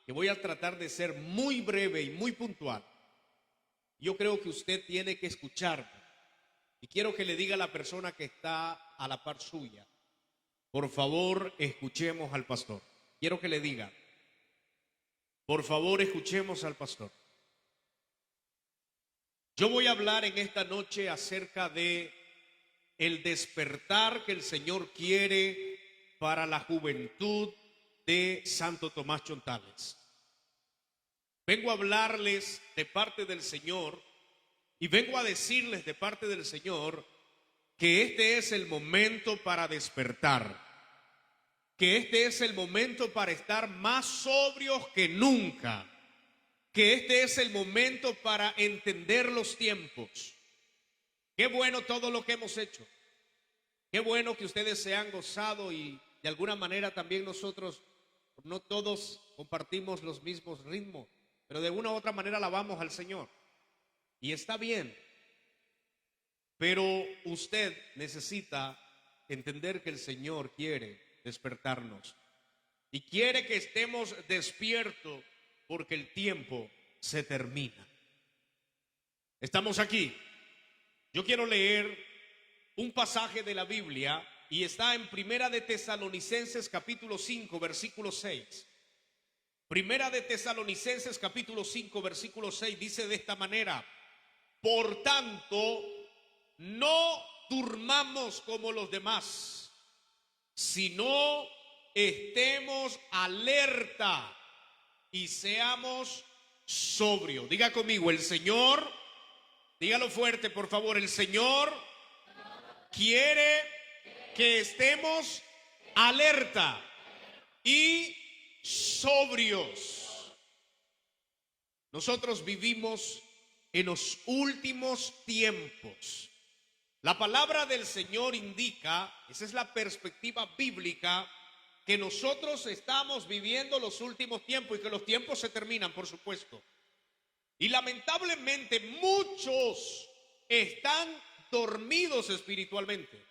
que voy a tratar de ser muy breve y muy puntual. Yo creo que usted tiene que escucharme y quiero que le diga a la persona que está a la par suya: por favor, escuchemos al pastor. Quiero que le diga: por favor, escuchemos al pastor. Yo voy a hablar en esta noche acerca de el despertar que el Señor quiere para la juventud de Santo Tomás Chontales. Vengo a hablarles de parte del Señor y vengo a decirles de parte del Señor que este es el momento para despertar, que este es el momento para estar más sobrios que nunca, que este es el momento para entender los tiempos. Qué bueno todo lo que hemos hecho, qué bueno que ustedes se han gozado y de alguna manera también nosotros, no todos compartimos los mismos ritmos, pero de una u otra manera alabamos al Señor. Y está bien, pero usted necesita entender que el Señor quiere despertarnos y quiere que estemos despiertos porque el tiempo se termina. Estamos aquí. Yo quiero leer un pasaje de la Biblia y está en Primera de Tesalonicenses capítulo 5 versículo 6. Primera de Tesalonicenses capítulo 5 versículo 6 dice de esta manera: por tanto, no durmamos como los demás, sino estemos alerta y seamos sobrios. Diga conmigo: el Señor, dígalo fuerte por favor, el Señor quiere que estemos alerta y sobrios. Nosotros vivimos en los últimos tiempos. La palabra del Señor indica, esa es la perspectiva bíblica, que nosotros estamos viviendo los últimos tiempos y que los tiempos se terminan, por supuesto. Y lamentablemente muchos están dormidos espiritualmente.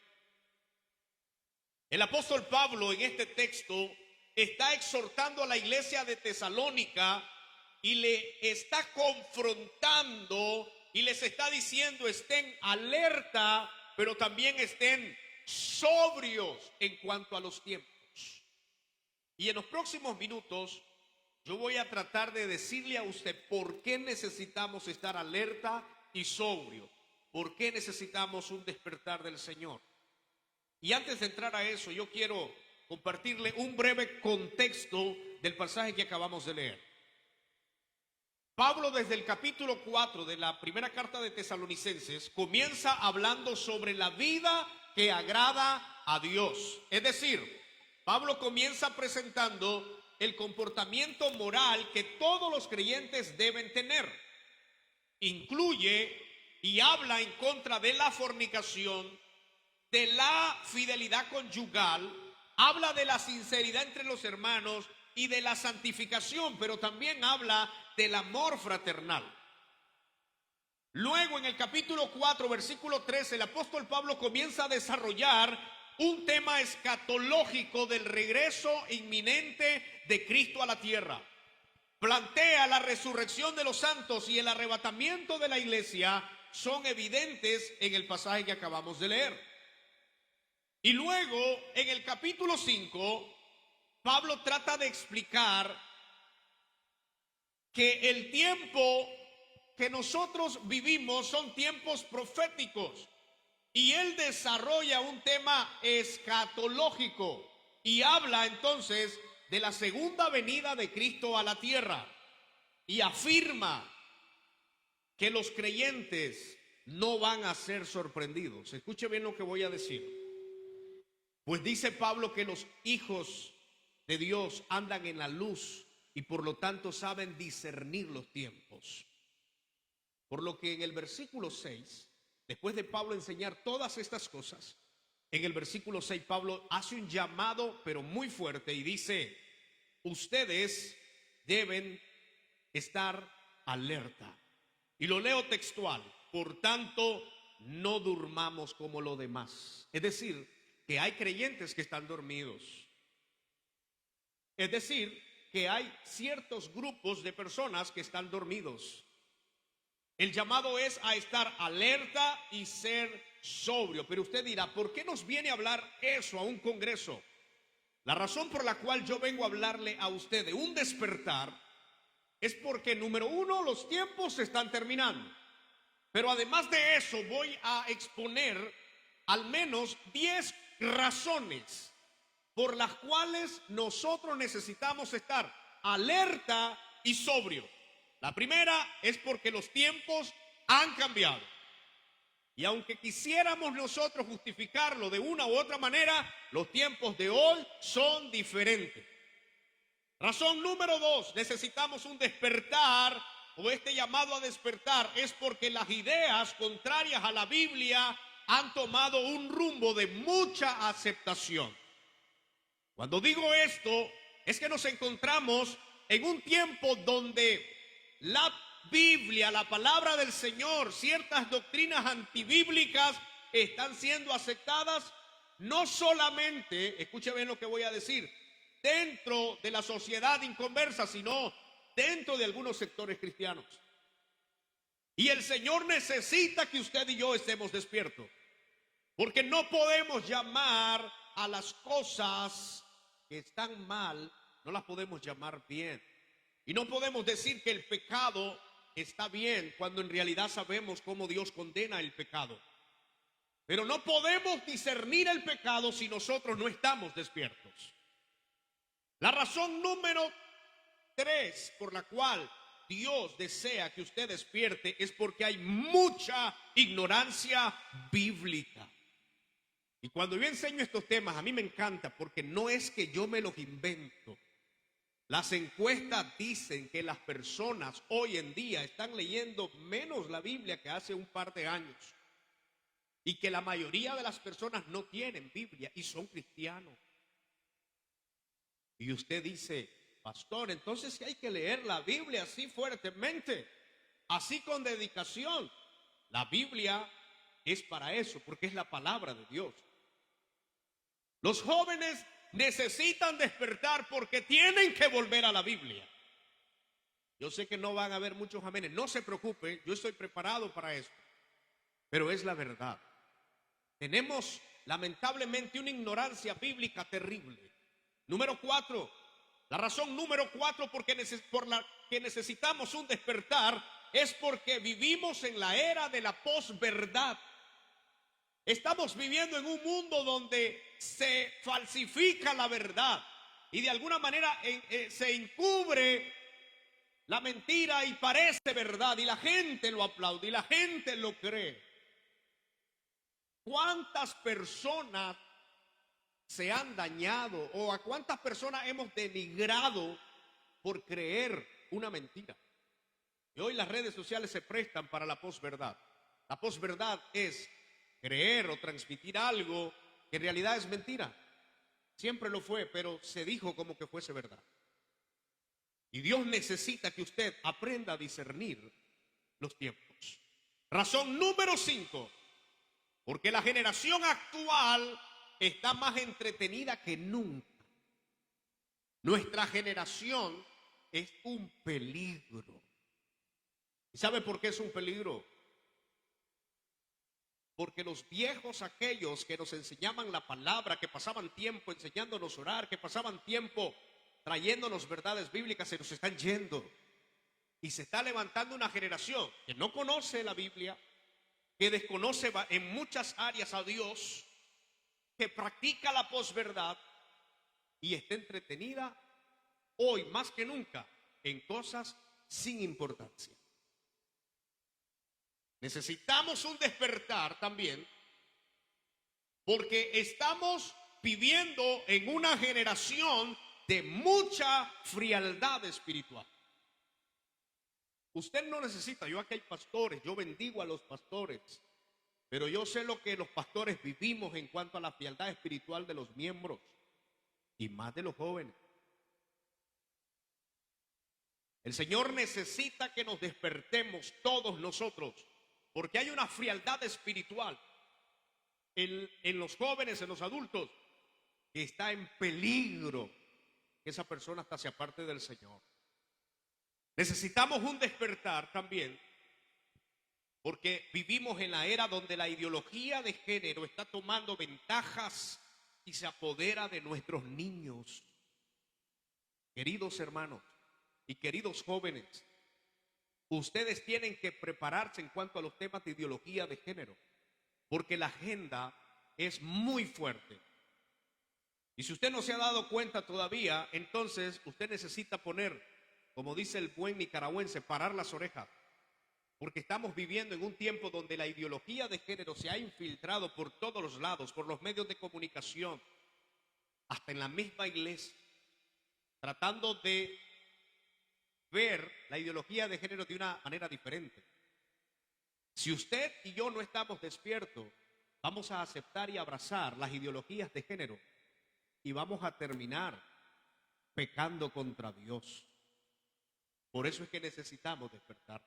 El apóstol Pablo en este texto está exhortando a la iglesia de Tesalónica y le está confrontando y les está diciendo: estén alerta, pero también estén sobrios en cuanto a los tiempos. Y en los próximos minutos yo voy a tratar de decirle a usted por qué necesitamos estar alerta y sobrio, por qué necesitamos un despertar del Señor. Y antes de entrar a eso, yo quiero compartirle un breve contexto del pasaje que acabamos de leer. Pablo, desde el capítulo 4 de la primera carta de Tesalonicenses, comienza hablando sobre la vida que agrada a Dios. Es decir, Pablo comienza presentando el comportamiento moral que todos los creyentes deben tener. Incluye y habla en contra de la fornicación, de la fidelidad conyugal, habla de la sinceridad entre los hermanos y de la santificación, pero también habla del amor fraternal. Luego en el capítulo 4 versículo 13 el apóstol Pablo comienza a desarrollar un tema escatológico del regreso inminente de Cristo a la tierra. Plantea la resurrección de los santos y el arrebatamiento de la iglesia son evidentes en el pasaje que acabamos de leer. Y luego en el capítulo 5 Pablo trata de explicar que el tiempo que nosotros vivimos son tiempos proféticos y él desarrolla un tema escatológico y habla entonces de la segunda venida de Cristo a la tierra y afirma que los creyentes no van a ser sorprendidos. Escuche bien lo que voy a decir. Pues dice Pablo que los hijos de Dios andan en la luz y por lo tanto saben discernir los tiempos. Por lo que en el versículo 6, después de Pablo enseñar todas estas cosas, en el versículo 6 Pablo hace un llamado pero muy fuerte y dice: ustedes deben estar alerta. Y lo leo textual: por tanto, no durmamos como los demás. Es decir, que hay creyentes que están dormidos. Es decir, que hay ciertos grupos de personas que están dormidos. El llamado es a estar alerta y ser sobrio. Pero usted dirá, ¿por qué nos viene a hablar eso a un congreso? La razón por la cual yo vengo a hablarle a usted de un despertar es porque, número uno, los tiempos se están terminando. Pero además de eso, voy a exponer al menos 10 razones por las cuales nosotros necesitamos estar alerta y sobrio. La primera es porque los tiempos han cambiado. Y aunque quisiéramos nosotros justificarlo de una u otra manera, los tiempos de hoy son diferentes. Razón número 2, necesitamos un despertar, o este llamado a despertar es porque las ideas contrarias a la Biblia han tomado un rumbo de mucha aceptación. Cuando digo esto, es que nos encontramos en un tiempo donde la Biblia, la palabra del Señor, ciertas doctrinas antibíblicas están siendo aceptadas no solamente, escuche bien lo que voy a decir, dentro de la sociedad inconversa, sino dentro de algunos sectores cristianos. Y el Señor necesita que usted y yo estemos despiertos, porque no podemos llamar a las cosas que están mal, no las podemos llamar bien. Y no podemos decir que el pecado está bien cuando en realidad sabemos cómo Dios condena el pecado. Pero no podemos discernir el pecado si nosotros no estamos despiertos. La razón número 3 por la cual Dios desea que usted despierte es porque hay mucha ignorancia bíblica. Y cuando yo enseño estos temas, a mí me encanta porque no es que yo me los invento. Las encuestas dicen que las personas hoy en día están leyendo menos la Biblia que hace un par de años. Y que la mayoría de las personas no tienen Biblia y son cristianos. Y usted dice, pastor, entonces hay que leer la Biblia así fuertemente, así con dedicación. La Biblia es para eso, porque es la palabra de Dios. Los jóvenes necesitan despertar porque tienen que volver a la Biblia. Yo sé que no van a haber muchos amenes, no se preocupe, yo estoy preparado para eso, pero es la verdad. Tenemos lamentablemente una ignorancia bíblica terrible. Número 4, la razón número 4 por la que necesitamos un despertar es porque vivimos en la era de la posverdad. Estamos viviendo en un mundo donde se falsifica la verdad y de alguna manera se encubre la mentira y parece verdad y la gente lo aplaude y la gente lo cree. ¿Cuántas personas se han dañado o a cuántas personas hemos denigrado por creer una mentira? Y hoy las redes sociales se prestan para la posverdad. La posverdad es creer o transmitir algo que en realidad es mentira. Siempre lo fue, pero se dijo como que fuese verdad. Y Dios necesita que usted aprenda a discernir los tiempos. Razón número 5, porque la generación actual está más entretenida que nunca. Nuestra generación es un peligro. ¿Y sabe por qué es un peligro? Porque los viejos, aquellos que nos enseñaban la palabra, que pasaban tiempo enseñándonos a orar, que pasaban tiempo trayéndonos verdades bíblicas, se nos están yendo. Y se está levantando una generación que no conoce la Biblia, que desconoce en muchas áreas a Dios, que practica la posverdad y está entretenida hoy más que nunca en cosas sin importancia. Necesitamos un despertar también porque estamos viviendo en una generación de mucha frialdad espiritual. Usted no necesita, yo aquí hay pastores, yo bendigo a los pastores, pero yo sé lo que los pastores vivimos en cuanto a la frialdad espiritual de los miembros y más de los jóvenes. El Señor necesita que nos despertemos todos nosotros, porque hay una frialdad espiritual en los jóvenes, en los adultos, que está en peligro que esa persona hasta se aparte del Señor. Necesitamos un despertar también, porque vivimos en la era donde la ideología de género está tomando ventajas y se apodera de nuestros niños. Queridos hermanos y queridos jóvenes, ustedes tienen que prepararse en cuanto a los temas de ideología de género, porque la agenda es muy fuerte. Y si usted no se ha dado cuenta todavía, entonces usted necesita poner, como dice el buen nicaragüense, parar las orejas. Porque estamos viviendo en un tiempo donde la ideología de género se ha infiltrado por todos los lados, por los medios de comunicación, hasta en la misma iglesia, tratando de ver la ideología de género de una manera diferente. Si usted y yo no estamos despiertos, vamos a aceptar y abrazar las ideologías de género y vamos a terminar pecando contra Dios. Por eso es que necesitamos despertar.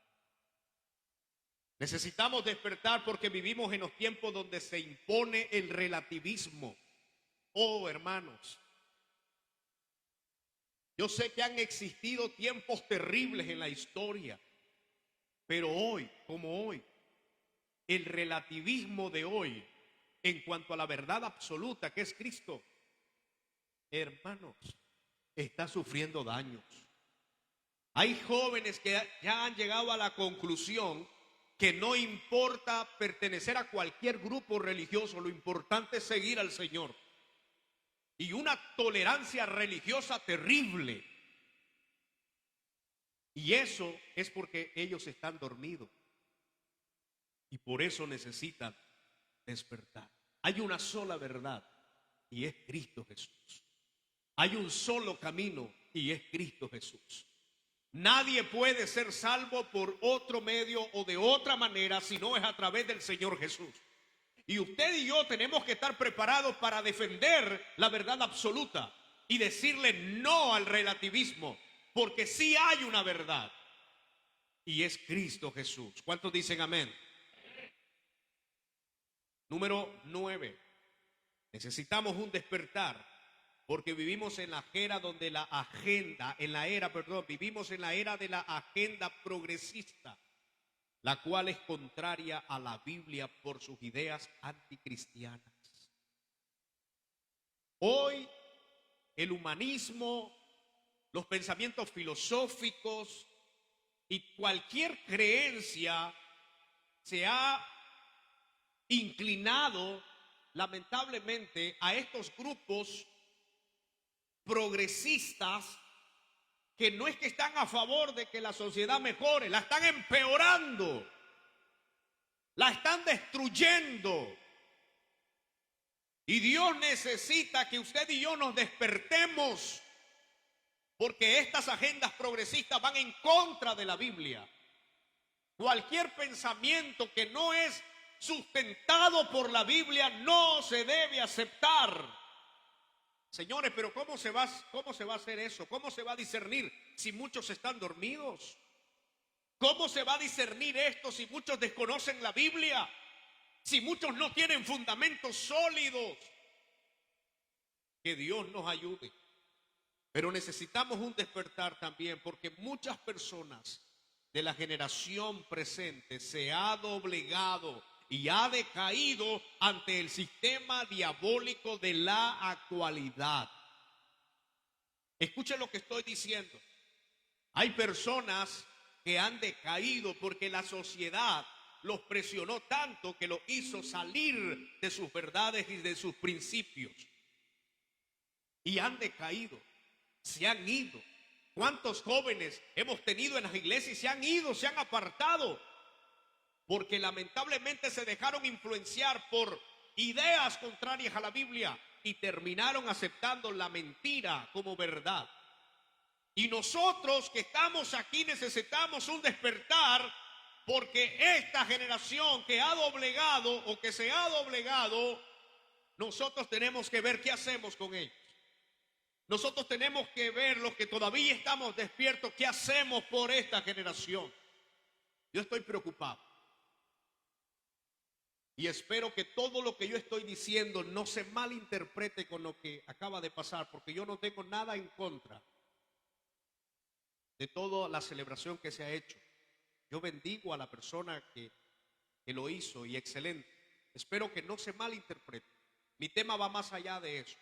Necesitamos despertar porque vivimos en los tiempos donde se impone el relativismo. Oh, hermanos, yo sé que han existido tiempos terribles en la historia, pero hoy, como hoy, el relativismo de hoy, en cuanto a la verdad absoluta que es Cristo, hermanos, está sufriendo daños. Hay jóvenes que ya han llegado a la conclusión que no importa pertenecer a cualquier grupo religioso, lo importante es seguir al Señor. Y una tolerancia religiosa terrible. Y eso es porque ellos están dormidos. Y por eso necesitan despertar. Hay una sola verdad y es Cristo Jesús. Hay un solo camino y es Cristo Jesús. Nadie puede ser salvo por otro medio o de otra manera si no es a través del Señor Jesús. Y usted y yo tenemos que estar preparados para defender la verdad absoluta y decirle no al relativismo, porque sí hay una verdad y es Cristo Jesús. ¿Cuántos dicen amén? Número 9. Necesitamos un despertar. Porque vivimos en la era donde vivimos en la era de la agenda progresista, la cual es contraria a la Biblia por sus ideas anticristianas. Hoy el humanismo, los pensamientos filosóficos y cualquier creencia se ha inclinado lamentablemente a estos grupos progresistas que no es que están a favor de que la sociedad mejore, la están empeorando, la están destruyendo. Y Dios necesita que usted y yo nos despertemos, porque estas agendas progresistas van en contra de la Biblia. Cualquier pensamiento que no es sustentado por la Biblia no se debe aceptar. Señores, pero ¿cómo se va a hacer eso? ¿Cómo se va a discernir si muchos están dormidos? ¿Cómo se va a discernir esto si muchos desconocen la Biblia? Si muchos no tienen fundamentos sólidos. Que Dios nos ayude. Pero necesitamos un despertar también, porque muchas personas de la generación presente se ha doblegado y ha decaído ante el sistema diabólico de la actualidad. Escuchen lo que estoy diciendo. Hay personas que han decaído porque la sociedad los presionó tanto que los hizo salir de sus verdades y de sus principios. Y han decaído, se han ido. ¿Cuántos jóvenes hemos tenido en las iglesias y se han ido, se han apartado? Porque lamentablemente se dejaron influenciar por ideas contrarias a la Biblia y terminaron aceptando la mentira como verdad. Y nosotros que estamos aquí necesitamos un despertar, porque esta generación que ha doblegado o que se ha doblegado, nosotros tenemos que ver qué hacemos con ellos. Nosotros tenemos que ver, los que todavía estamos despiertos, qué hacemos por esta generación. Yo estoy preocupado. Y espero que todo lo que yo estoy diciendo no se malinterprete con lo que acaba de pasar, porque yo no tengo nada en contra de toda la celebración que se ha hecho. Yo bendigo a la persona que lo hizo y excelente. Espero que no se malinterprete. Mi tema va más allá de eso.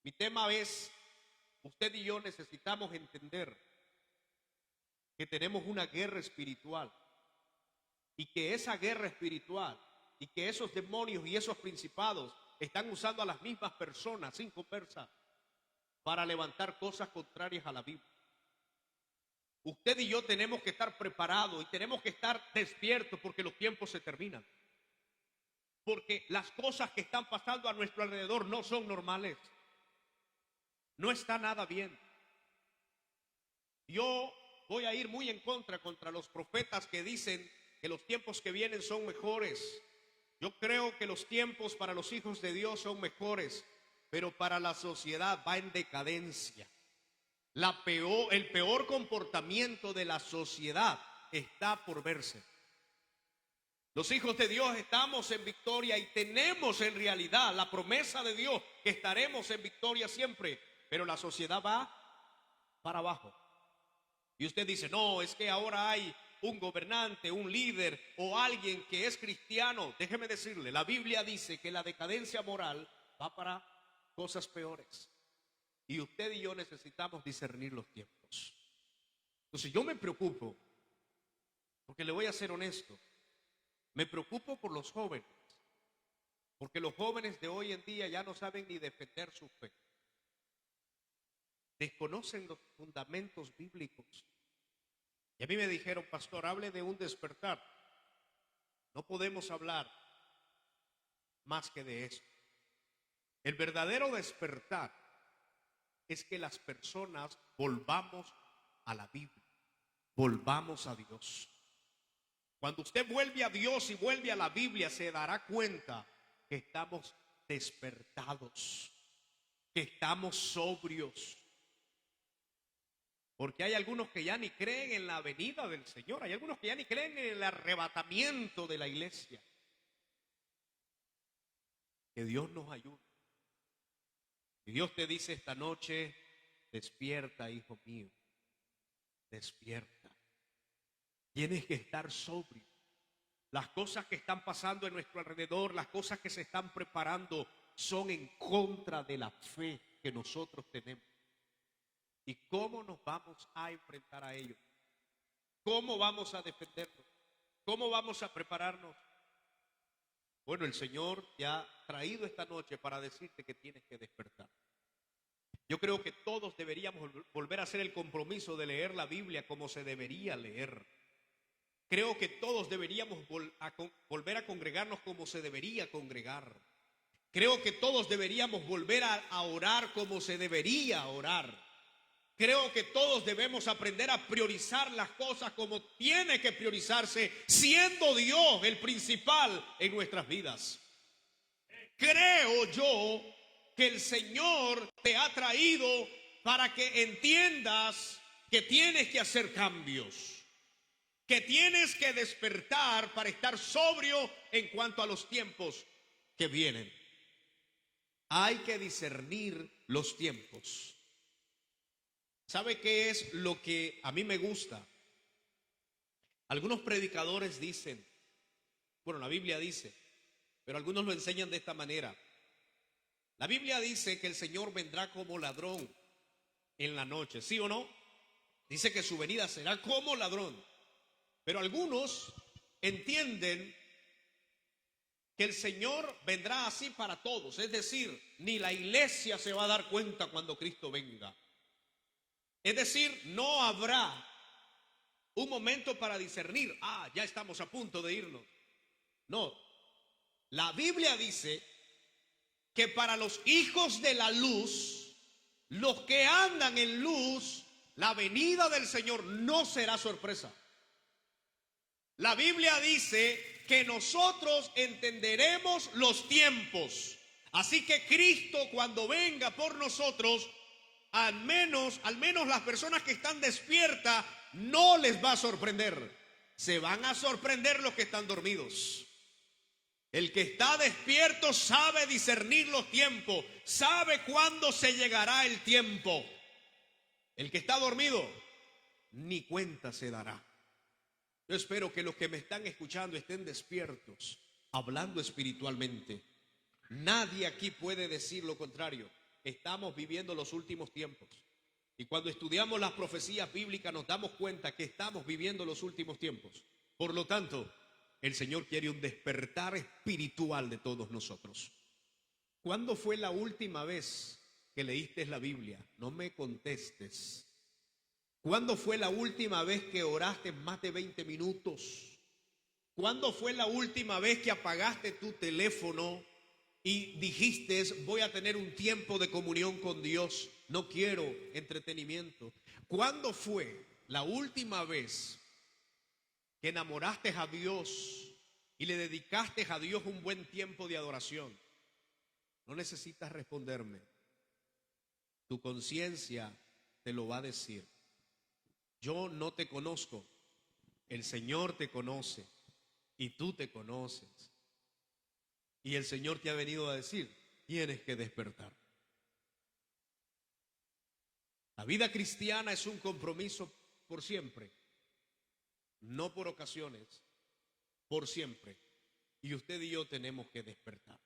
Mi tema es, usted y yo necesitamos entender que tenemos una guerra espiritual y que esa guerra espiritual y que esos demonios y esos principados están usando a las mismas personas sin conversar para levantar cosas contrarias a la Biblia. Usted y yo tenemos que estar preparados y tenemos que estar despiertos porque los tiempos se terminan. Porque las cosas que están pasando a nuestro alrededor no son normales. No está nada bien. Yo voy a ir muy en contra los profetas que dicen que los tiempos que vienen son mejores. Yo creo que los tiempos para los hijos de Dios son mejores, pero para la sociedad va en decadencia. El peor comportamiento de la sociedad está por verse. Los hijos de Dios estamos en victoria y tenemos en realidad la promesa de Dios que estaremos en victoria siempre, pero la sociedad va para abajo. Y usted dice, no, es que ahora hay un gobernante, un líder o alguien que es cristiano. Déjeme decirle, la Biblia dice que la decadencia moral va para cosas peores. Y usted y yo necesitamos discernir los tiempos. Entonces yo me preocupo, porque le voy a ser honesto, me preocupo por los jóvenes, porque los jóvenes de hoy en día ya no saben ni defender su fe. Desconocen los fundamentos bíblicos. Y a mí me dijeron, pastor, hable de un despertar. No podemos hablar más que de eso. El verdadero despertar es que las personas volvamos a la Biblia, volvamos a Dios. Cuando usted vuelve a Dios y vuelve a la Biblia, se dará cuenta que estamos despertados, que estamos sobrios. Porque hay algunos que ya ni creen en la venida del Señor, hay algunos que ya ni creen en el arrebatamiento de la iglesia. Que Dios nos ayude. Y Dios te dice esta noche, despierta, hijo mío, despierta. Tienes que estar sobrio. Las cosas que están pasando en nuestro alrededor, las cosas que se están preparando, son en contra de la fe que nosotros tenemos. ¿Y cómo nos vamos a enfrentar a ello? ¿Cómo vamos a defendernos? ¿Cómo vamos a prepararnos? Bueno, el Señor te ha traído esta noche para decirte que tienes que despertar. Yo creo que todos deberíamos volver a hacer el compromiso de leer la Biblia como se debería leer. Creo que todos deberíamos volver a congregarnos como se debería congregar. Creo que todos deberíamos volver a orar como se debería orar. Creo que todos debemos aprender a priorizar las cosas como tiene que priorizarse, siendo Dios el principal en nuestras vidas. Creo yo que el Señor te ha traído para que entiendas que tienes que hacer cambios, que tienes que despertar para estar sobrio en cuanto a los tiempos que vienen. Hay que discernir los tiempos. ¿Sabe qué es lo que a mí me gusta? Algunos predicadores dicen, bueno, la Biblia dice, pero algunos lo enseñan de esta manera. La Biblia dice que el Señor vendrá como ladrón en la noche, ¿sí o no? Dice que su venida será como ladrón. Pero algunos entienden que el Señor vendrá así para todos, es decir, ni la iglesia se va a dar cuenta cuando Cristo venga. Es decir, no habrá un momento para discernir, ya estamos a punto de irnos. No, la Biblia dice que para los hijos de la luz, los que andan en luz, la venida del Señor no será sorpresa. La Biblia dice que nosotros entenderemos los tiempos. Así que Cristo, cuando venga por nosotros, al menos las personas que están despiertas, no les va a sorprender. Se van a sorprender los que están dormidos. El que está despierto sabe discernir los tiempos, sabe cuándo se llegará el tiempo. El que está dormido, ni cuenta se dará. Yo espero que los que me están escuchando estén despiertos, hablando espiritualmente. Nadie aquí puede decir lo contrario. Estamos viviendo los últimos tiempos. Y cuando estudiamos las profecías bíblicas nos damos cuenta que estamos viviendo los últimos tiempos. Por lo tanto, el Señor quiere un despertar espiritual de todos nosotros. ¿Cuándo fue la última vez que leíste la Biblia? No me contestes. ¿Cuándo fue la última vez que oraste más de 20 minutos? ¿Cuándo fue la última vez que apagaste tu teléfono y dijiste, voy a tener un tiempo de comunión con Dios, no quiero entretenimiento? ¿Cuándo fue la última vez que enamoraste a Dios y le dedicaste a Dios un buen tiempo de adoración? No necesitas responderme. Tu conciencia te lo va a decir. Yo no te conozco, el Señor te conoce y tú te conoces. Y el Señor te ha venido a decir, tienes que despertar. La vida cristiana es un compromiso por siempre, no por ocasiones, por siempre. Y usted y yo tenemos que despertar.